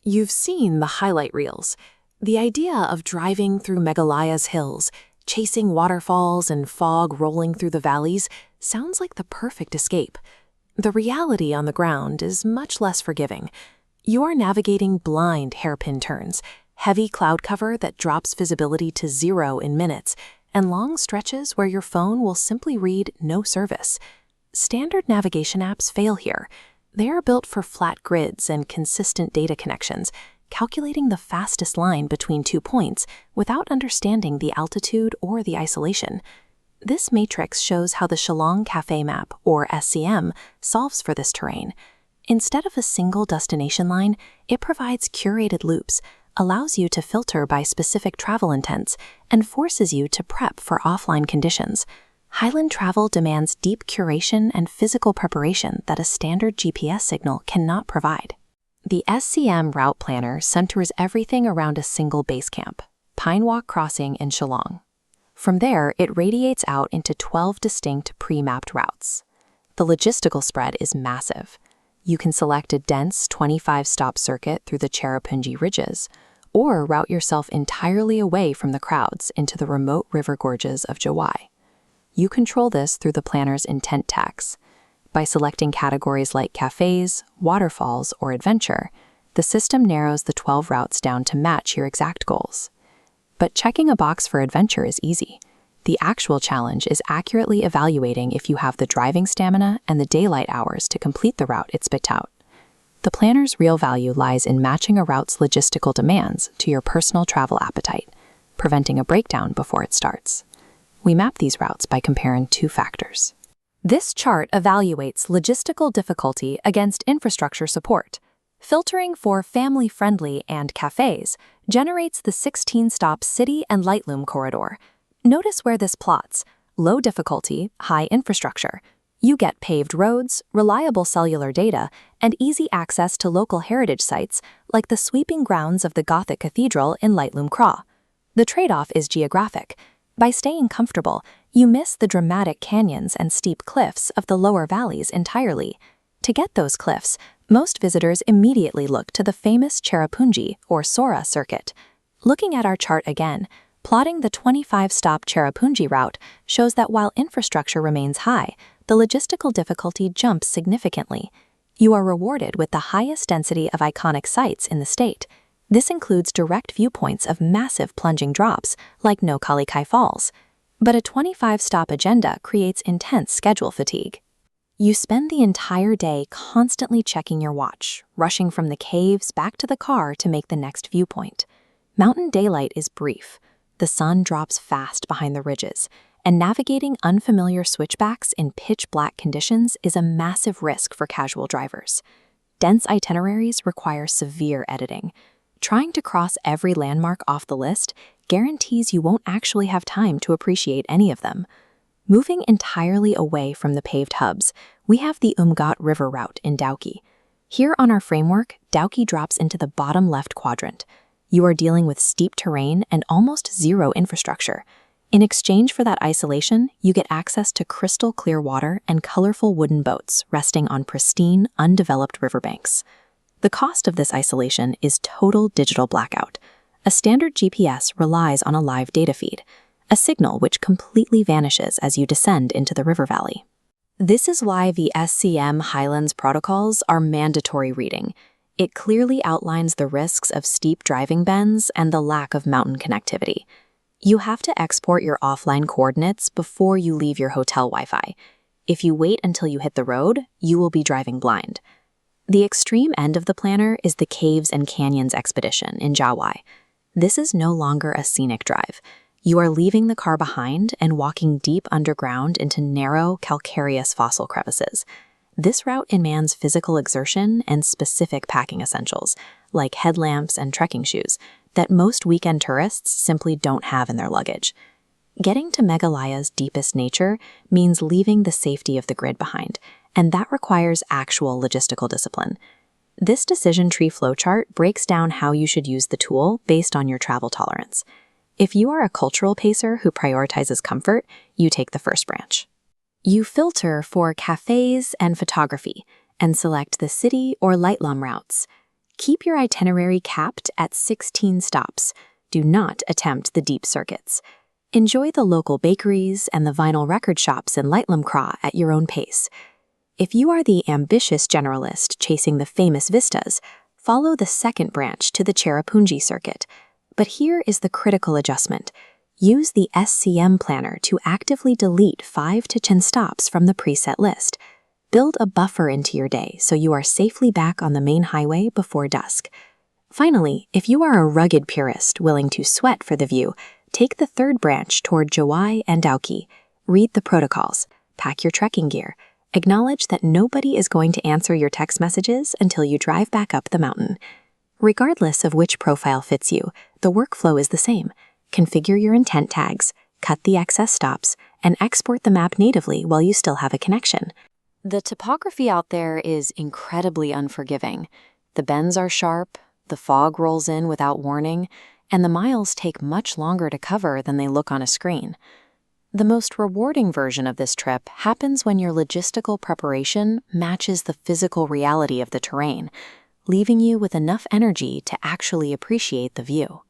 You've seen the highlight reels. The idea of driving through Meghalaya's hills, chasing waterfalls and fog rolling through the valleys, sounds like the perfect escape. The reality on the ground is much less forgiving. You are navigating blind hairpin turns, heavy cloud cover that drops visibility to 0 in minutes, and long stretches where your phone will simply read "no service." Standard navigation apps fail here. They are built for flat grids and consistent data connections, calculating the fastest line between 2 points without understanding the altitude or the isolation. This matrix shows how the Shillong Cafe Map, or SCM, solves for this terrain. Instead of a single destination line, it provides curated loops, allows you to filter by specific travel intents, and forces you to prep for offline conditions. Highland travel demands deep curation and physical preparation that a standard GPS signal cannot provide. The SCM route planner centers everything around a single base camp, Pine Walk Crossing in Shillong. From there, it radiates out into 12 distinct pre-mapped routes. The logistical spread is massive. You can select a dense 25-stop circuit through the Cherrapunji Ridges, or route yourself entirely away from the crowds into the remote river gorges of Jawai. You control this through the planner's intent tags. By selecting categories like cafes, waterfalls, or adventure, the system narrows the 12 routes down to match your exact goals. But checking a box for adventure is easy. The actual challenge is accurately evaluating if you have the driving stamina and the daylight hours to complete the route it spit out. The planner's real value lies in matching a route's logistical demands to your personal travel appetite, preventing a breakdown before it starts. We map these routes by comparing 2 factors. This chart evaluates logistical difficulty against infrastructure support. Filtering for family-friendly and cafes generates the 16-stop City and Lightroom corridor. Notice where this plots: low difficulty, high infrastructure. You get paved roads, reliable cellular data, and easy access to local heritage sites like the sweeping grounds of the Gothic Cathedral in Lightroom Craw. The trade-off is geographic. By staying comfortable, you miss the dramatic canyons and steep cliffs of the lower valleys entirely. To get those cliffs, most visitors immediately look to the famous Cherrapunji or Sora circuit. Looking at our chart again, plotting the 25-stop Cherrapunji route shows that while infrastructure remains high, the logistical difficulty jumps significantly. You are rewarded with the highest density of iconic sites in the state. This includes direct viewpoints of massive plunging drops, like No Kalikai Falls. But a 25-stop agenda creates intense schedule fatigue. You spend the entire day constantly checking your watch, rushing from the caves back to the car to make the next viewpoint. Mountain daylight is brief. The sun drops fast behind the ridges, and navigating unfamiliar switchbacks in pitch-black conditions is a massive risk for casual drivers. Dense itineraries require severe editing. Trying to cross every landmark off the list guarantees you won't actually have time to appreciate any of them. Moving entirely away from the paved hubs, we have the Umgat River route in Dauki. Here on our framework, Dauki drops into the bottom left quadrant. You are dealing with steep terrain and almost zero infrastructure. In exchange for that isolation, you get access to crystal clear water and colorful wooden boats resting on pristine, undeveloped riverbanks. The cost of this isolation is total digital blackout. A standard GPS relies on a live data feed, a signal which completely vanishes as you descend into the river valley. This is why the SCM Highlands protocols are mandatory reading. It clearly outlines the risks of steep driving bends and the lack of mountain connectivity. You have to export your offline coordinates before you leave your hotel Wi-Fi. If you wait until you hit the road, you will be driving blind. The extreme end of the planner is the Caves and Canyons expedition in Jawai. This is no longer a scenic drive. You are leaving the car behind and walking deep underground into narrow, calcareous fossil crevices. This route demands physical exertion and specific packing essentials, like headlamps and trekking shoes, that most weekend tourists simply don't have in their luggage. Getting to Meghalaya's deepest nature means leaving the safety of the grid behind, and that requires actual logistical discipline. This decision tree flowchart breaks down how you should use the tool based on your travel tolerance. If you are a cultural pacer who prioritizes comfort, you take the first branch. You filter for cafes and photography, and select the city or Lightlum routes. Keep your itinerary capped at 16 stops. Do not attempt the deep circuits. Enjoy the local bakeries and the vinyl record shops in Lightlimcraw at your own pace. If you are the ambitious generalist chasing the famous vistas, follow the second branch to the Cherrapunji circuit. But here is the critical adjustment. Use the SCM planner to actively delete 5 to 10 stops from the preset list. Build a buffer into your day so you are safely back on the main highway before dusk. Finally, if you are a rugged purist willing to sweat for the view, take the third branch toward Jawai and Dauki. Read the protocols, pack your trekking gear, acknowledge that nobody is going to answer your text messages until you drive back up the mountain. Regardless of which profile fits you, the workflow is the same. Configure your intent tags, cut the excess stops, and export the map natively while you still have a connection. The topography out there is incredibly unforgiving. The bends are sharp, the fog rolls in without warning, and the miles take much longer to cover than they look on a screen. The most rewarding version of this trip happens when your logistical preparation matches the physical reality of the terrain, leaving you with enough energy to actually appreciate the view.